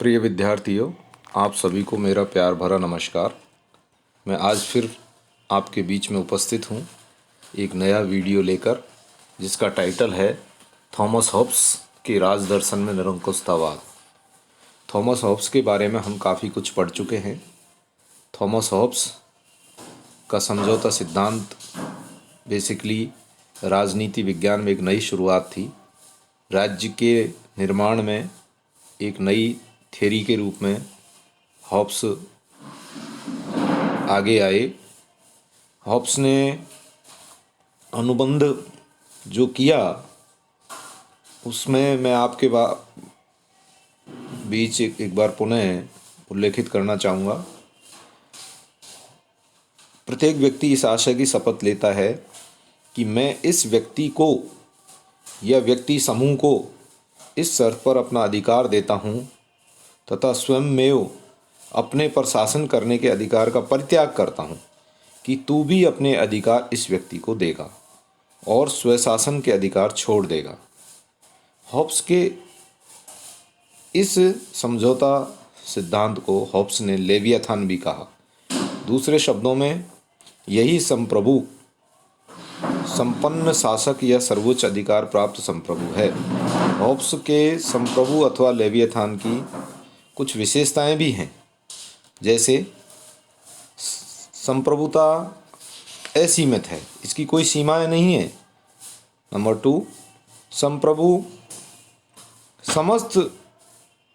प्रिय विद्यार्थियों, आप सभी को मेरा प्यार भरा नमस्कार। मैं आज फिर आपके बीच में उपस्थित हूँ एक नया वीडियो लेकर, जिसका टाइटल है थॉमस हॉब्स के राज दर्शन में निरंकुशतावाद। थॉमस हॉब्स के बारे में हम काफ़ी कुछ पढ़ चुके हैं। थॉमस हॉब्स का समझौता सिद्धांत बेसिकली राजनीति विज्ञान में एक नई शुरुआत थी। राज्य के निर्माण में एक नई थ्योरी के रूप में हॉब्स आगे आए। हॉब्स ने अनुबंध जो किया उसमें मैं आपके बीच एक बार पुनः उल्लेखित करना चाहूँगा। प्रत्येक व्यक्ति इस आशय की शपथ लेता है कि मैं इस व्यक्ति को या व्यक्ति समूह को इस शर्त पर अपना अधिकार देता हूँ तथा स्वयंमेव अपने पर शासन करने के अधिकार का परित्याग करता हूँ कि तू भी अपने अधिकार इस व्यक्ति को देगा और स्वशासन के अधिकार छोड़ देगा। हॉब्स के इस समझौता सिद्धांत को हॉब्स ने लेवियाथान भी कहा। दूसरे शब्दों में यही संप्रभु संपन्न शासक या सर्वोच्च अधिकार प्राप्त संप्रभु है। हॉब्स के संप्रभु अथवा लेवियाथान की कुछ विशेषताएं भी हैं, जैसे संप्रभुता असीमित है, इसकी कोई सीमाएं नहीं है। नंबर 2, संप्रभु समस्त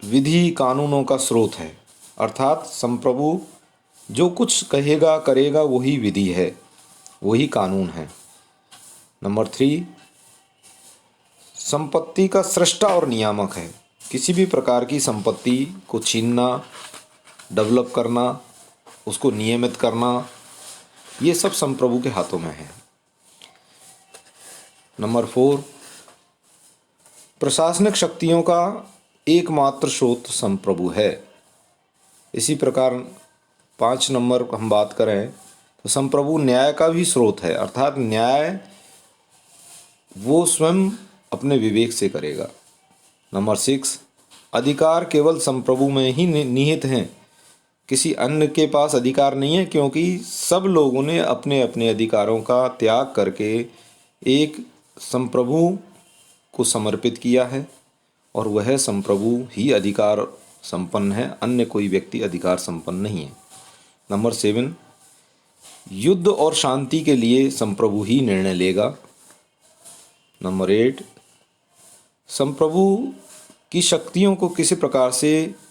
विधि कानूनों का स्रोत है, अर्थात संप्रभु जो कुछ कहेगा करेगा वही विधि है, वही कानून है। नंबर 3, संपत्ति का सृष्टा और नियामक है। किसी भी प्रकार की संपत्ति को छीनना, डेवलप करना, उसको नियमित करना, ये सब संप्रभु के हाथों में है। नंबर 4, प्रशासनिक शक्तियों का एकमात्र स्रोत संप्रभु है। इसी प्रकार 5 नंबर हम बात करें तो संप्रभु न्याय का भी स्रोत है, अर्थात न्याय वो स्वयं अपने विवेक से करेगा। नंबर 6, अधिकार केवल संप्रभु में ही निहित हैं, किसी अन्य के पास अधिकार नहीं है, क्योंकि सब लोगों ने अपने अपने अधिकारों का त्याग करके एक संप्रभु को समर्पित किया है और वह संप्रभु ही अधिकार संपन्न है, अन्य कोई व्यक्ति अधिकार संपन्न नहीं है। नंबर 7, युद्ध और शांति के लिए संप्रभु ही निर्णय लेगा। नंबर 8, संप्रभु की शक्तियों को किसी प्रकार से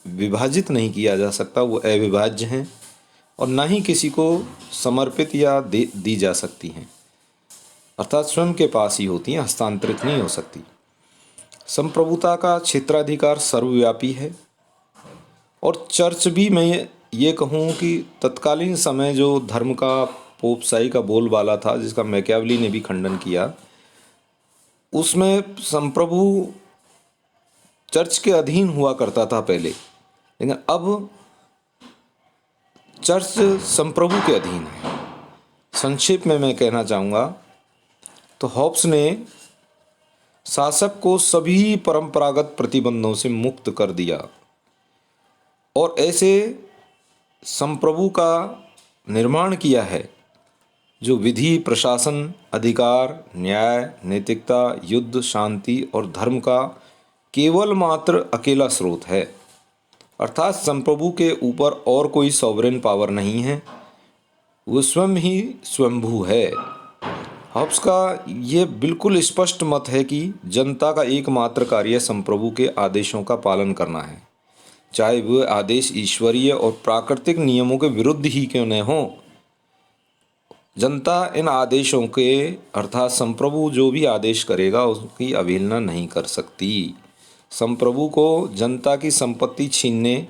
विभाजित नहीं किया जा सकता, वो अविभाज्य हैं और ना ही किसी को समर्पित या दी जा सकती हैं, अर्थात स्वयं के पास ही होती हैं, हस्तांतरित नहीं हो सकती। संप्रभुता का क्षेत्राधिकार सर्वव्यापी है और चर्च भी, मैं ये कहूँ कि तत्कालीन समय जो धर्म का पोपशाही का बोलबाला था, जिसका मैकियावेली ने भी खंडन किया, उसमें संप्रभु चर्च के अधीन हुआ करता था पहले, लेकिन अब चर्च संप्रभु के अधीन है। संक्षेप में मैं कहना चाहूँगा तो हॉब्स ने शासक को सभी परंपरागत प्रतिबंधों से मुक्त कर दिया और ऐसे संप्रभु का निर्माण किया है जो विधि, प्रशासन, अधिकार, न्याय, नैतिकता, युद्ध, शांति और धर्म का केवल मात्र अकेला स्रोत है, अर्थात संप्रभु के ऊपर और कोई सॉवरेन पावर नहीं है, वो स्वयं ही स्वयंभू है। हॉब्स का ये बिल्कुल स्पष्ट मत है कि जनता का एकमात्र कार्य संप्रभु के आदेशों का पालन करना है, चाहे वह आदेश ईश्वरीय और प्राकृतिक नियमों के विरुद्ध ही क्यों न हो। जनता इन आदेशों के, अर्थात संप्रभु जो भी आदेश करेगा उसकी अवहेलना नहीं कर सकती। संप्रभु को जनता की संपत्ति छीनने,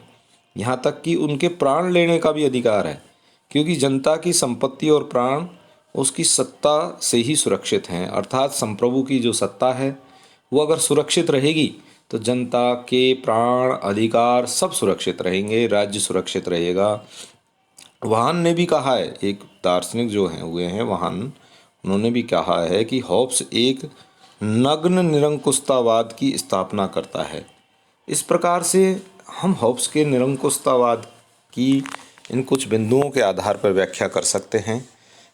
यहाँ तक कि उनके प्राण लेने का भी अधिकार है, क्योंकि जनता की संपत्ति और प्राण उसकी सत्ता से ही सुरक्षित हैं। अर्थात संप्रभु की जो सत्ता है वो अगर सुरक्षित रहेगी तो जनता के प्राण, अधिकार सब सुरक्षित रहेंगे, राज्य सुरक्षित रहेगा। वाहन ने भी कहा है, एक दार्शनिक जो हैं हुए हैं वाहन, उन्होंने भी कहा है कि हॉब्स एक नग्न निरंकुशतावाद की स्थापना करता है। इस प्रकार से हम हॉब्स के निरंकुशतावाद की इन कुछ बिंदुओं के आधार पर व्याख्या कर सकते हैं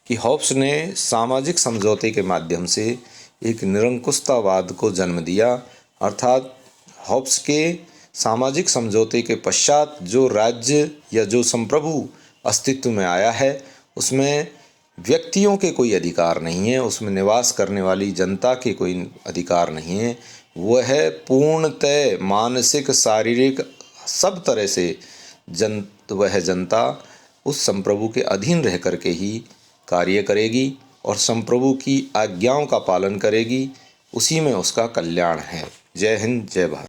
कि हॉब्स ने सामाजिक समझौते के माध्यम से एक निरंकुशतावाद को जन्म दिया, अर्थात हॉब्स के सामाजिक समझौते के पश्चात जो राज्य या जो संप्रभु अस्तित्व में आया है उसमें व्यक्तियों के कोई अधिकार नहीं है, उसमें निवास करने वाली जनता के कोई अधिकार नहीं है। वह पूर्णतः मानसिक शारीरिक सब तरह से वह जनता उस संप्रभु के अधीन रह करके ही कार्य करेगी और संप्रभु की आज्ञाओं का पालन करेगी। उसी में उसका कल्याण है। जय हिंद, जय भारत।